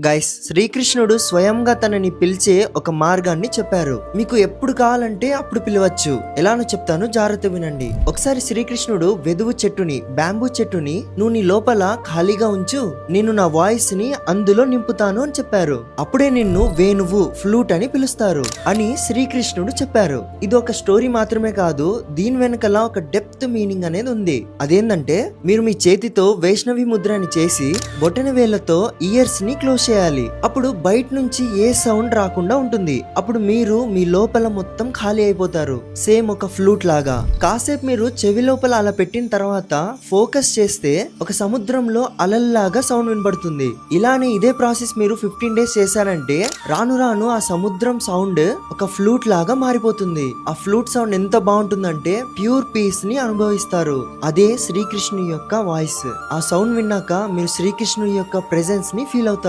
Guys, శ్రీకృష్ణుడు స్వయంగా తనని పిలిచే ఒక మార్గాన్ని చెప్పారు. మీకు ఎప్పుడు కావాలంటే అప్పుడు పిలవచ్చు. ఎలానో చెప్తాను, జాగ్రత్త వినండి. ఒకసారి శ్రీకృష్ణుడు వెదువు చెట్టుని, బ్యాంబూ చెట్టుని, నువ్వు నీ లోపల ఖాళీగా ఉంచు, నేను నా వాయిస్ ని అందులో నింపుతాను అని చెప్పారు. అప్పుడే నిన్ను వేణువు, ఫ్లూట్ అని పిలుస్తారు అని శ్రీకృష్ణుడు చెప్పారు. ఇది ఒక స్టోరీ మాత్రమే కాదు, దీని వెనకల ఒక డెప్త్ మీనింగ్ అనేది ఉంది. అదేంటంటే, మీరు మీ చేతితో వైష్ణవి ముద్రని చేసి బొటన వేళ్లతో ఇయర్స్ ని క్లోజ్ చేయాలి. అప్పుడు బయట నుంచి ఏ సౌండ్ రాకుండా ఉంటుంది. అప్పుడు మీరు మీ లోపల మొత్తం ఖాళీ అయిపోతారు, సేమ్ ఒక ఫ్లూట్ లాగా. కాసేపు మీరు చెవి లోపల అలా పెట్టిన తర్వాత ఫోకస్ చేస్తే ఒక సముద్రంలో అలల్లాగా సౌండ్ వినబడుతుంది. ఇలానే ఇదే ప్రాసెస్ మీరు 15 days చేశారంటే రాను రాను ఆ సముద్రం సౌండ్ ఒక ఫ్లూట్ లాగా మారిపోతుంది. ఆ ఫ్లూట్ సౌండ్ ఎంత బాగుంటుందంటే ప్యూర్ పీస్ ని అనుభవిస్తారు. అదే శ్రీకృష్ణుని యొక్క వాయిస్. ఆ సౌండ్ విన్నాక మీరు శ్రీకృష్ణుని యొక్క ప్రెజెన్స్ ని ఫీల్ అవుతారు.